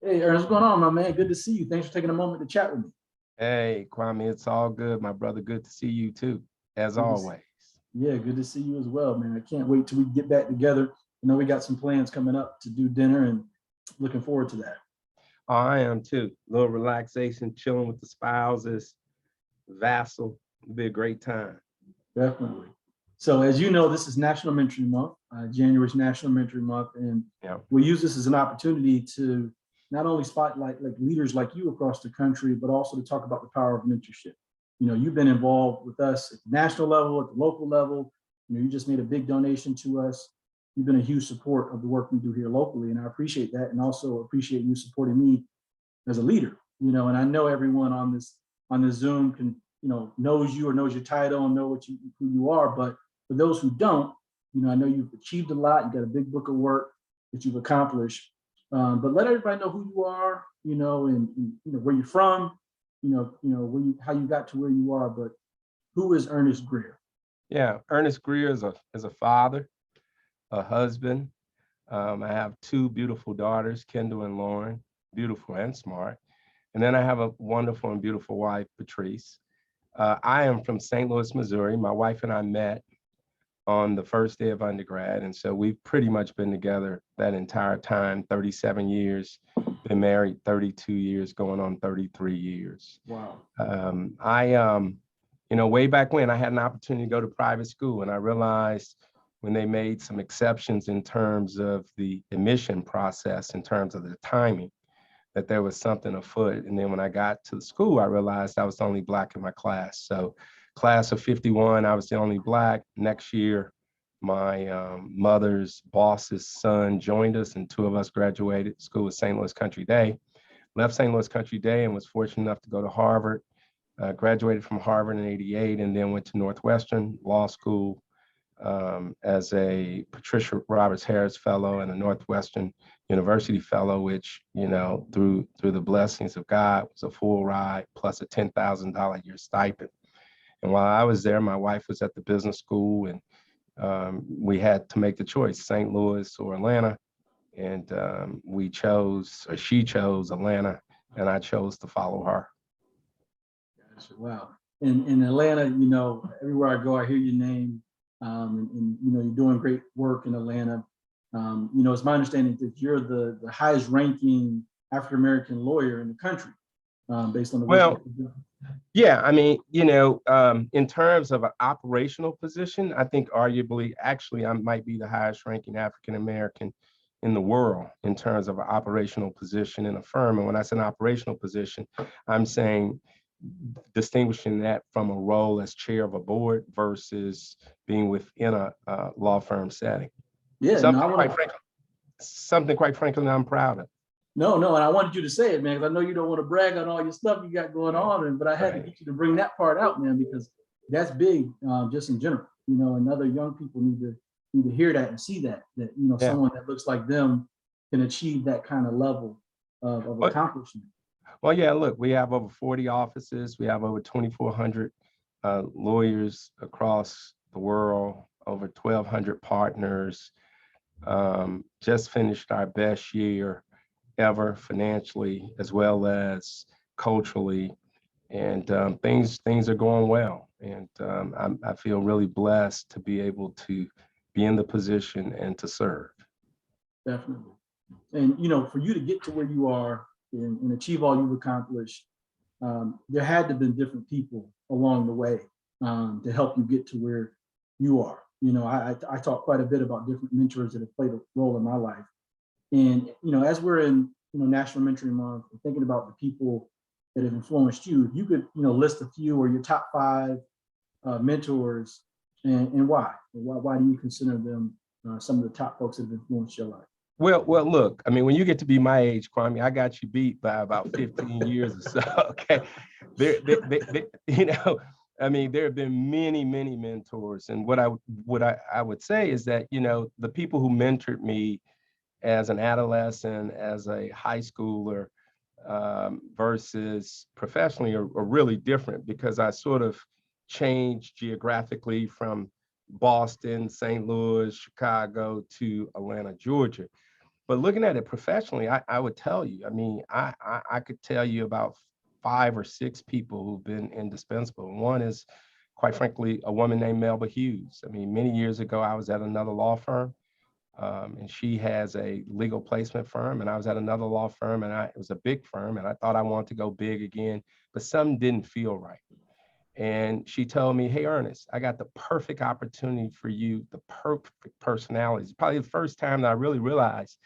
Hey, Ernest, what's going on, my man? Good to see you. Thanks for taking a moment to chat with me. Hey, Kwame, it's all good, my brother. Good to see you too, as Good to see, always. yeah, good to see you as well, man. I can't wait till we get back together. I know we got some plans coming up to do dinner and looking forward to that. Oh, I am too. A little relaxation, chilling with the spouses, vassal. It'll be a great time. Definitely. So as you know, this is National Mentoring Month. January is National Mentoring Month, and Yeah. we use this as an opportunity to not only spotlight like leaders like you across the country, but also to talk about the power of mentorship. You know, you've been involved with us at the national level, at the local level. You know, you just made a big donation to us. You've been a huge support of the work we do here locally, and I appreciate that, and also appreciate you supporting me as a leader. You know, and I know everyone on this Zoom can, you know, knows you or knows your title and know who you are, but for those who don't, you know, I know you've achieved a lot. You got a big book of work that you've accomplished, but let everybody know who you are, you know, and you know where you're from, where how you got to where you are. But who is Ernest Greer? Yeah. Ernest Greer is a father, a husband. I have two beautiful daughters, Kendall and Lauren, beautiful and smart. And then I have a wonderful and beautiful wife, Patrice. I am from St. Louis, Missouri. My wife and I met on the first day of undergrad. And so we've pretty much been together that entire time, 37 years, been married 32 years, going on 33 years. Wow. Way back when I had an opportunity to go to private school, and I realized when they made some exceptions in terms of the admission process, in terms of the timing, that there was something afoot. And then when I got to the school, I realized I was the only Black in my class. So class of 51, I was the only Black. Next year, my mother's boss's son joined us, and two of us graduated. School was St. Louis Country Day. Left St. Louis Country Day and was fortunate enough to go to Harvard. Graduated from Harvard in '88, and then went to Northwestern Law School as a Patricia Roberts Harris Fellow and a Northwestern University Fellow, which, you know, through the blessings of God, was a full ride plus a $10,000 a year stipend. And while I was there, my wife was at the business school, and we had to make the choice, St. Louis or Atlanta. And she chose Atlanta, and I chose to follow her. Gotcha. Wow. In Atlanta, you know, everywhere I go, I hear your name, and you know, you're doing great work in Atlanta. You know, it's my understanding that you're the highest ranking African American lawyer in the country, based on the work Well, that you're doing. yeah, I mean, in terms of an operational position, I think arguably, actually, I might be the highest ranking African American in the world in terms of an operational position in a firm. And when I say an operational position, I'm saying distinguishing that from a role as chair of a board versus being within a law firm setting. Yeah, no, Something quite frankly, that I'm proud of. no, and I wanted you to say it, man, because I know you don't want to brag on all your stuff you got going on, but I had to Right. get you to bring that part out, man, because that's big, just in general, you know, and other young people need to hear that and see that you know, Yeah. someone that looks like them can achieve that kind of level of But, accomplishment. well, yeah, look, we have over 40 offices. We have over 2,400 lawyers across the world, over 1,200 partners. Just finished our best year ever financially, as well as culturally, and things are going well. And I feel really blessed to be able to be in the position and to serve. Definitely. And you know, for you to get to where you are and achieve all you've accomplished, there had to have been different people along the way, to help you get to where you are. You know, I talk quite a bit about different mentors that have played a role in my life. And you know, as we're in, you know, National Mentoring Month, and thinking about the people that have influenced you, if you could, you know, list a few or your top five mentors, and why? Why do you consider them some of the top folks that have influenced your life? Well, look, I mean, when you get to be my age, Kwame, I got you beat by about 15 years or so. Okay, you know, I mean, there have been many mentors, and what I would say is that, you know, the people who mentored me as an adolescent, as a high schooler, versus professionally are really different, because I sort of changed geographically from Boston, St. Louis, Chicago to Atlanta, Georgia. But looking at it professionally, I would tell you, I mean, I could tell you about 5 or 6 people who've been indispensable. One is, quite frankly, a woman named Melba Hughes. I mean, many years ago, I was at another law firm, and she has a legal placement firm, and I was at another law firm, and it was a big firm, and I thought I wanted to go big again, but something didn't feel right. And she told me, hey, Ernest, I got the perfect opportunity for you, the perfect personality. It's probably the first time that I really realized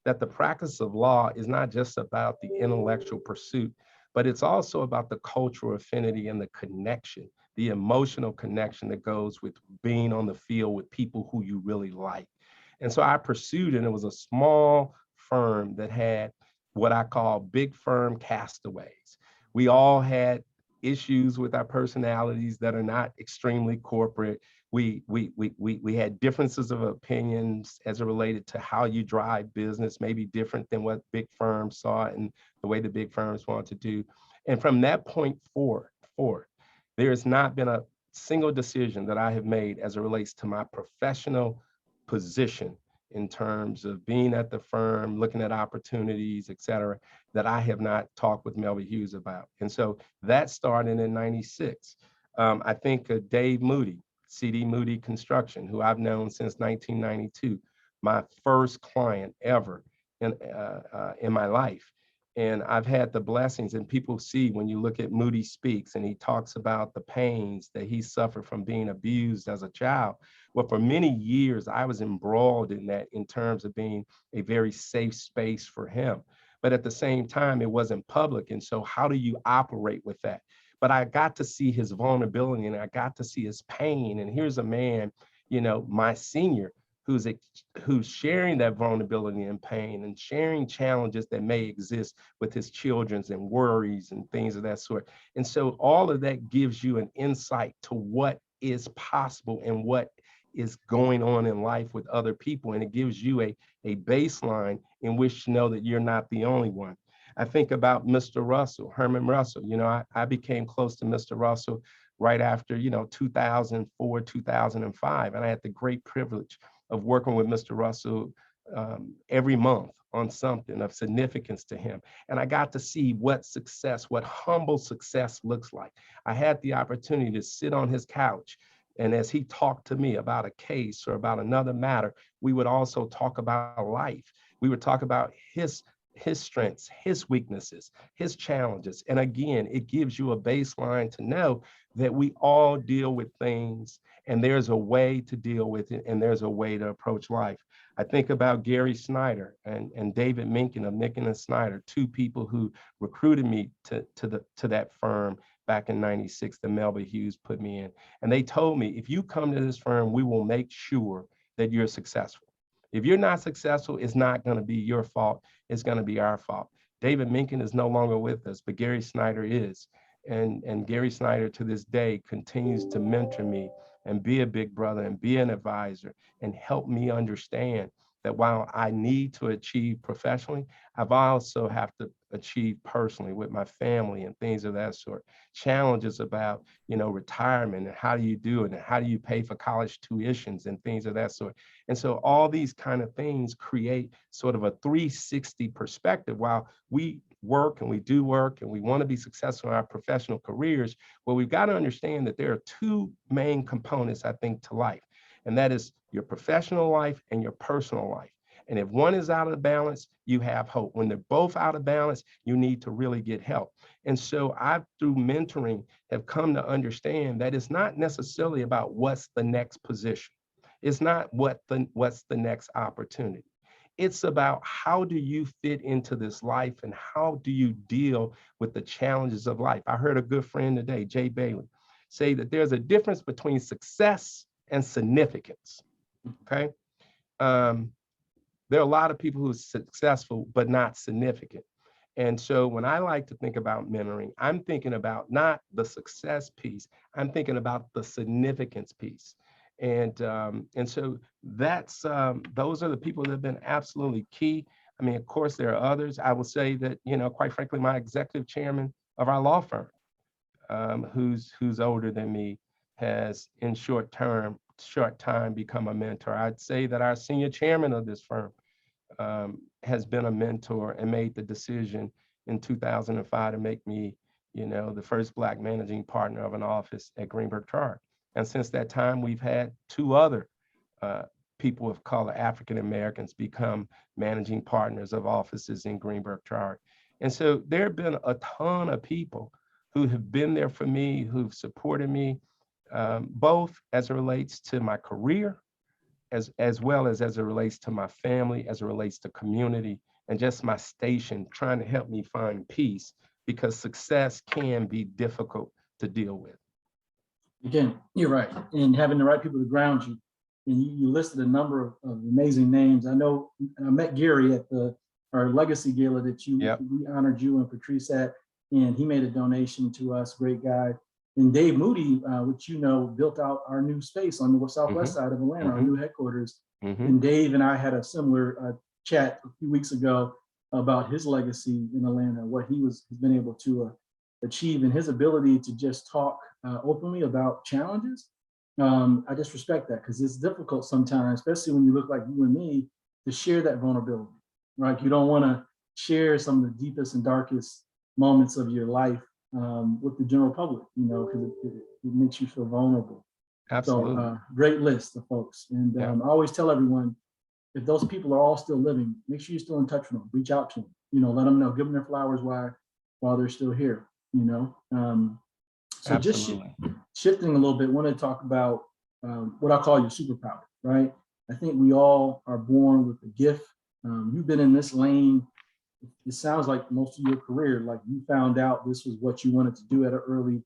that the practice of law is not just about the intellectual pursuit, but it's also about the cultural affinity and the connection, the emotional connection that goes with being on the field with people who you really like. And so I pursued it, and it was a small firm that had what I call big firm castaways. We all had issues with our personalities that are not extremely corporate. We had differences of opinions as it related to how you drive business, maybe different than what big firms saw and the way the big firms want to do. And from that point forward, there has not been a single decision that I have made as it relates to my professional position in terms of being at the firm, looking at opportunities, et cetera, that I have not talked with Melvin Hughes about. And so that started in '96. I think Dave Moody, CD Moody Construction, who I've known since 1992, my first client ever in my life. And I've had the blessings, and people see when you look at Moody Speaks, and he talks about the pains that he suffered from being abused as a child. Well, for many years, I was embroiled in that in terms of being a very safe space for him. But at the same time, it wasn't public. And so, how do you operate with that? But I got to see his vulnerability, and I got to see his pain. And here's a man, my senior, who's who's sharing that vulnerability and pain and sharing challenges that may exist with his children's and worries and things of that sort. And so all of that gives you an insight to what is possible and what is going on in life with other people. And it gives you a baseline in which to know that you're not the only one. I think about Mr. Russell, Herman Russell. I became close to Mr. Russell right after, 2004, 2005. And I had the great privilege of working with Mr. Russell every month on something of significance to him. And I got to see what humble success looks like. I had the opportunity to sit on his couch, and as he talked to me about a case or about another matter, we would also talk about life. We would talk about his strengths, his weaknesses, his challenges. And again, it gives you a baseline to know that we all deal with things, and there's a way to deal with it, and there's a way to approach life. I think about Gary Snyder and David Minkin of Minkin and Snyder, two people who recruited me to that firm back in '96 that Melba Hughes put me in. And they told me, if you come to this firm, we will make sure that you're successful. If you're not successful, it's not going to be your fault. It's going to be our fault. David Minkin is no longer with us, but Gary Snyder is. And Gary Snyder to this day continues to mentor me and be a big brother and be an advisor and help me understand that while I need to achieve professionally, I've also have to achieve personally with my family and things of that sort. Challenges about, retirement and how do you do it and how do you pay for college tuitions and things of that sort. And so all these kind of things create sort of a 360 perspective. While we work and we do work and we want to be successful in our professional careers, well, we've got to understand that there are two main components, I think, to life. And that is your professional life and your personal life. And if one is out of balance, you have hope. When they're both out of balance, you need to really get help. And so I, through mentoring, have come to understand that it's not necessarily about what's the next position. It's not what's the next opportunity. It's about how do you fit into this life and how do you deal with the challenges of life. I heard a good friend today, Jay Bailey, say that there's a difference between success and significance, okay? There are a lot of people who are successful, but not significant. And so when I like to think about mentoring, I'm thinking about not the success piece, I'm thinking about the significance piece. And so those are the people that have been absolutely key. I mean, of course, there are others. I will say that, quite frankly, my executive chairman of our law firm, who's older than me, has in short time become a mentor. I'd say that our senior chairman of this firm, has been a mentor and made the decision in 2005 to make me, the first Black managing partner of an office at Greenberg Traurig. And since that time, we've had two other people of color, African Americans, become managing partners of offices in Greenberg Traurig. And so there have been a ton of people who have been there for me, who've supported me, both as it relates to my career, as well as it relates to my family, as it relates to community, and just my station, trying to help me find peace, because success can be difficult to deal with. Again, you're right. And having the right people to ground you. And you listed a number of amazing names. I know I met Gary at our legacy gala that we honored you and Patrice at, and he made a donation to us, great guy. And Dave Moody, which built out our new space on the southwest side of Atlanta, our new headquarters. And Dave and I had a similar chat a few weeks ago about his legacy in Atlanta, what he's been able to achieve, and his ability to just talk openly about challenges. I just respect that, because it's difficult sometimes, especially when you look like you and me, to share that vulnerability, right? You don't want to share some of the deepest and darkest moments of your life with the general public, because it makes you feel vulnerable. Absolutely. So great list of folks. And I always tell everyone, if those people are all still living, make sure you're still in touch with them, reach out to them, let them know, give them their flowers while they're still here, So Absolutely. Just shifting a little bit, want to talk about what I call your superpower, right? I think we all are born with a gift. You've been in this lane, it sounds like most of your career, like you found out this was what you wanted to do at an early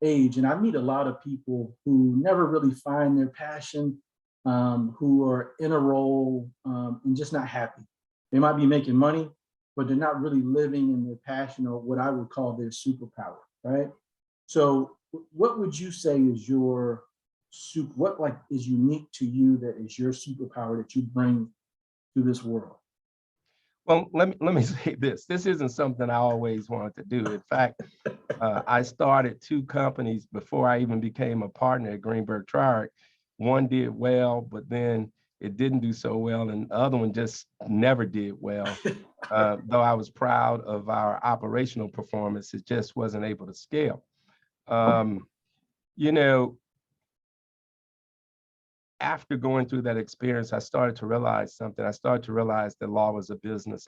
age. And I meet a lot of people who never really find their passion, who are in a role and just not happy. They might be making money, but they're not really living in their passion, or what I would call their superpower, right? So what would you say is your what is unique to you, that is your superpower that you bring to this world? Well, let me say this. This isn't something I always wanted to do. In fact, I started two companies before I even became a partner at Greenberg Traurig. One did well, but then it didn't do so well, and the other one just never did well. Though I was proud of our operational performance, it just wasn't able to scale. After going through that experience, I started to realize something. I started to realize that law was a business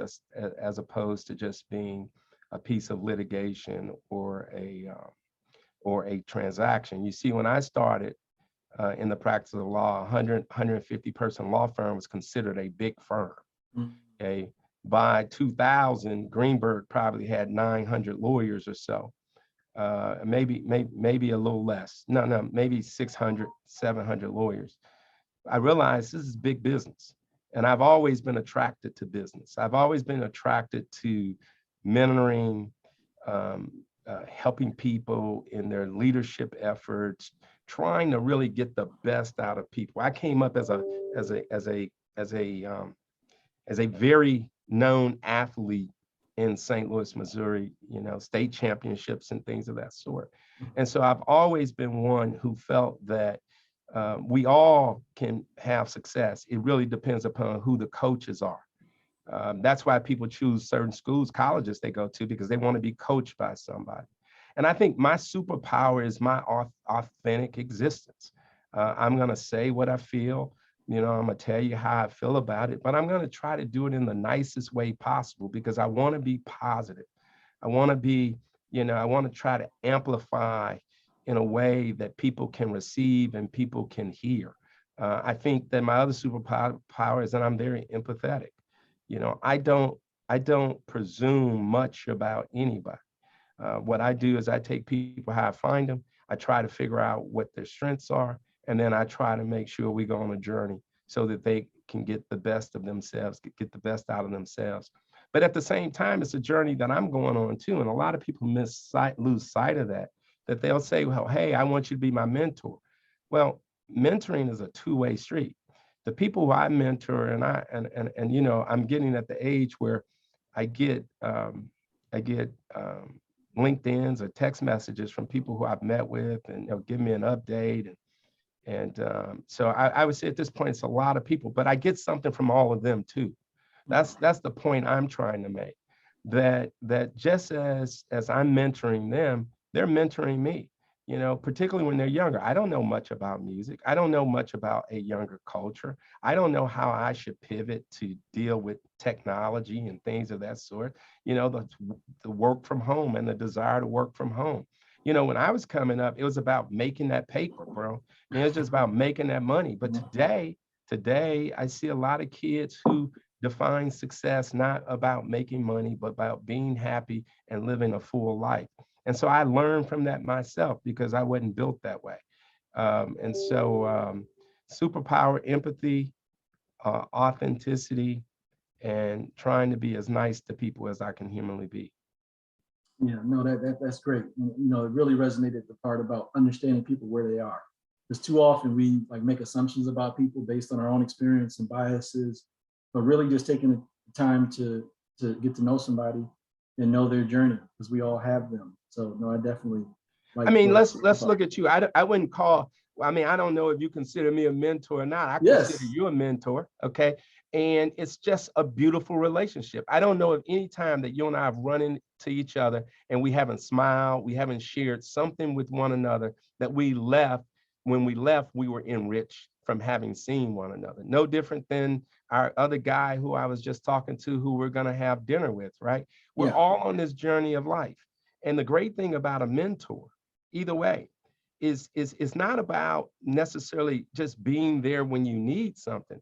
as opposed to just being a piece of litigation or a transaction. You see, when I started in the practice of the law, 150 person law firm was considered a big firm. Okay. By 2000, Greenberg probably had 900 lawyers or so. Maybe a little less. No, maybe 600, 700 lawyers. I realized this is big business. And I've always been attracted to business. I've always been attracted to mentoring, helping people in their leadership efforts, trying to really get the best out of people. I came up as a very known athlete in St. Louis, Missouri, state championships and things of that sort. And so I've always been one who felt that we all can have success. It really depends upon who the coaches are. That's why people choose certain schools, colleges they go to, because they want to be coached by somebody. And I think my superpower is my authentic existence. I'm going to say what I feel. I'm going to tell you how I feel about it, but I'm going to try to do it in the nicest way possible, because I want to be positive. I want to be, I want to try to amplify in a way that people can receive and people can hear. I think that my other superpower is that I'm very empathetic. I don't presume much about anybody. What I do is I take people how I find them. I try to figure out what their strengths are, and then I try to make sure we go on a journey so that they can get the best of themselves, get the best out of themselves. But at the same time, it's a journey that I'm going on too. And a lot of people lose sight of that they'll say, well, hey, I want you to be my mentor. Well, mentoring is a two-way street. The people who I mentor, and I'm getting at the age where I get LinkedIn's or text messages from people who I've met with, and they'll give me an update. And so I would say at this point, it's a lot of people, but I get something from all of them too. That's the point I'm trying to make. That just as I'm mentoring them, they're mentoring me. You know, particularly when they're younger. I don't know much about music. I don't know much about a younger culture. I don't know how I should pivot to deal with technology and things of that sort. You know, the work from home and the desire to work from home. You know, when I was coming up, it was about making that paper, bro. I mean, it's just about making that money. But today, I see a lot of kids who define success not about making money, but about being happy and living a full life. And so I learned from that myself because I wasn't built that way. Superpower, empathy, authenticity, and trying to be as nice to people as I can humanly be. Yeah, no, that's great. And, you know, it really resonated the part about understanding people where they are. Because too often we like make assumptions about people based on our own experience and biases, but really just taking the time to get to know somebody and know their journey, because we all have them. So no, I definitely I like mean, the let's thought. look at you. I wouldn't call. I mean, I don't know if you consider me a mentor or not. I consider Yes. you a mentor. Okay. And it's just a beautiful relationship. I don't know of any time that you and I have run into each other and we haven't smiled, we haven't shared something with one another that we left. When we left, we were enriched from having seen one another. No different than our other guy who I was just talking to, who we're going to have dinner with, right? We're Yeah. all on this journey of life. And the great thing about a mentor, either way, is not about necessarily just being there when you need something.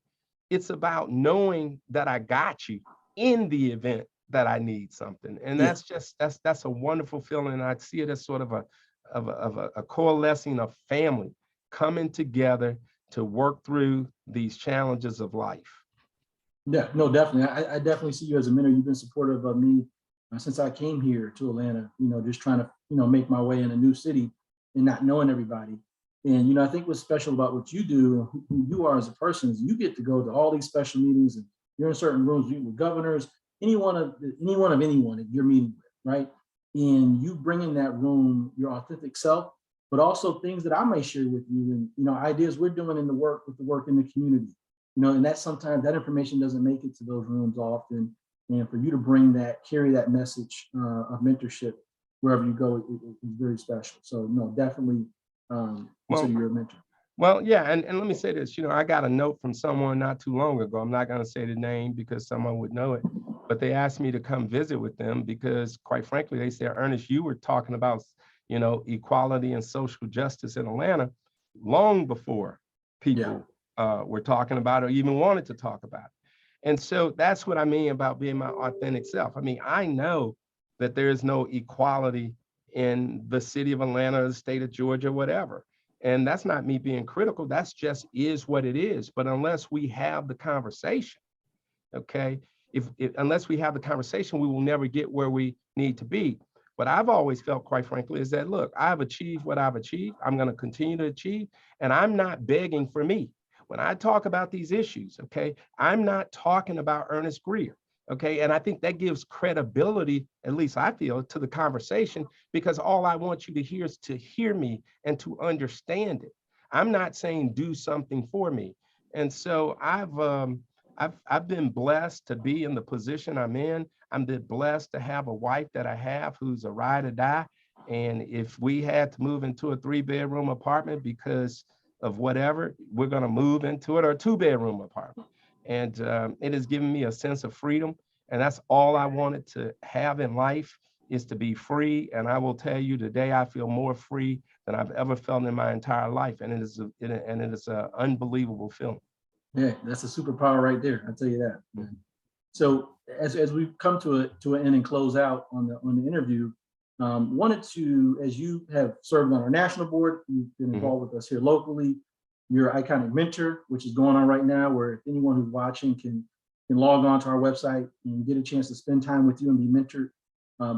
It's about knowing that I got you in the event that I need something. And Yeah. that's a wonderful feeling. I see it as sort of a coalescing of family coming together to work through these challenges of life. Yeah, no, definitely. I definitely see you as a mentor. You've been supportive of me since I came here to Atlanta, you know, just trying to, you know, make my way in a new city and not knowing everybody. And, you know, I think what's special about what you do, who you are as a person, is you get to go to all these special meetings and you're in certain rooms with governors, anyone that you're meeting with, right? And you bring in that room your authentic self, but also things that I may share with you and, you know, ideas we're doing in the work with the work in the community, you know, and that sometimes that information doesn't make it to those rooms often. And for you to bring that, carry that message of mentorship wherever you go is very special. So no, definitely consider Well, you a mentor. Well, yeah, and let me say this, you know, I got a note from someone not too long ago. I'm not going to say the name because someone would know it, but they asked me to come visit with them because, quite frankly, they said, Ernest, you were talking about, you know, equality and social justice in Atlanta long before Yeah, people were talking about or even wanted to talk about it. And so that's what I mean about being my authentic self. I mean, I know that there is no equality in the city of Atlanta or the state of Georgia, whatever. And that's not me being critical. That's just is what it is. But unless we have the conversation, okay, if unless we have the conversation, we will never get where we need to be. What I've always felt, quite frankly, is that look, I've achieved what I've achieved. I'm going to continue to achieve, and I'm not begging for me. When I talk about these issues, okay, I'm not talking about Ernest Greer. Okay, and I think that gives credibility, at least I feel, to the conversation because all I want you to hear is to hear me and to understand it. I'm not saying do something for me. And so I've been blessed to be in the position I'm in. I'm been blessed to have a wife that I have who's a ride or die. And if we had to move into a 3-bedroom apartment because of whatever, we're going to move into it, or a 2-bedroom apartment. And it has given me a sense of freedom. And that's all I wanted to have in life, is to be free. And I will tell you today, I feel more free than I've ever felt in my entire life. And it is an unbelievable feeling. yeah, that's a superpower right there. I tell you that. Man. So as we come to an end and close out on the interview, wanted to, as you have served on our national board, you've been involved with us here locally. Your iconic mentor, which is going on right now, where if anyone who's watching can log on to our website and get a chance to spend time with you and be mentored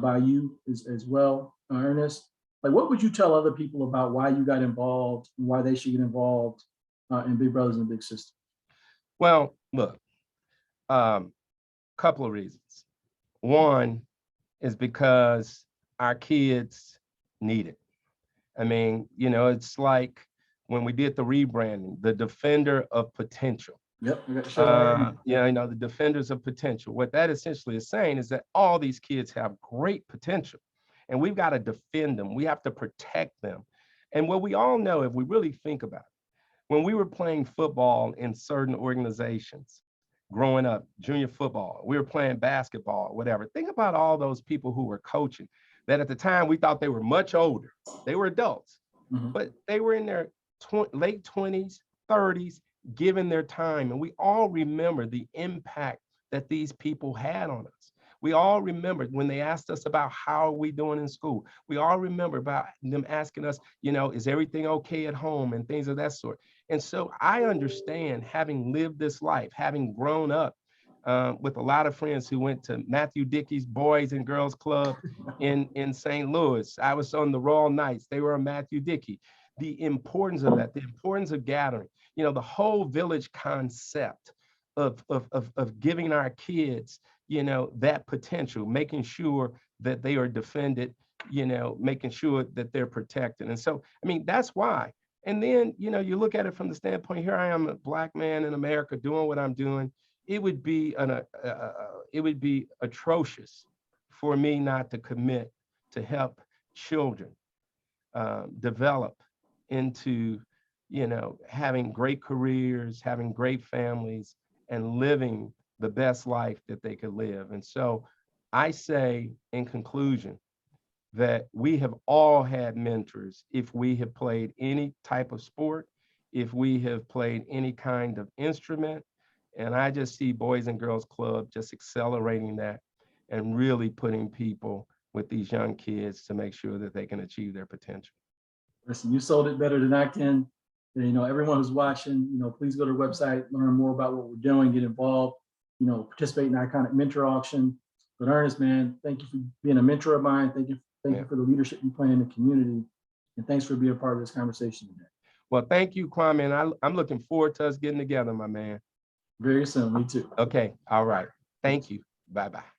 by you as well, Ernest. Like, what would you tell other people about why you got involved and why they should get involved in Big Brothers and Big Sisters? Well, look, couple of reasons. One is because our kids need it. I mean, you know, it's like when we did the rebranding, the defender of potential. Yep, I got the show already. Yeah, you know, the defenders of potential. What that essentially is saying is that all these kids have great potential, and we've got to defend them. We have to protect them. And what we all know, if we really think about it, when we were playing football in certain organizations, growing up, junior football, we were playing basketball, whatever. Think about all those people who were coaching that at the time we thought they were much older. They were adults, but they were in their late 20s, 30s, given their time. And we all remember the impact that these people had on us. We all remember when they asked us about how are we doing in school. We all remember about them asking us, you know, is everything okay at home and things of that sort. And so I understand, having lived this life, having grown up with a lot of friends who went to Matthew Dickey's Boys and Girls Club in St. Louis. I was on the Royal Knights. They were on Matthew Dickey. The importance of that, the importance of gathering, you know, the whole village concept of giving our kids, you know, that potential, making sure that they are defended, you know, making sure that they're protected. And so, I mean, that's why. And then, you know, you look at it from the standpoint, here I am, a Black man in America doing what I'm doing. It would be atrocious for me not to commit to help children develop into, you know, having great careers, having great families, and living the best life that they could live. And so I say in conclusion that we have all had mentors if we have played any type of sport, if we have played any kind of instrument. And I just see Boys and Girls Club just accelerating that and really putting people with these young kids to make sure that they can achieve their potential. Listen, you sold it better than I can. And, you know, everyone who's watching, you know, please go to the website, learn more about what we're doing, get involved, you know, participate in the Iconic Mentor Auction. But Ernest, man, thank you for being a mentor of mine. Thank you for the leadership you play in the community. And thanks for being a part of this conversation today. Well, thank you, Kwame. And I'm looking forward to us getting together, my man. Very soon, me too. Okay, all right. Thank you. Bye-bye.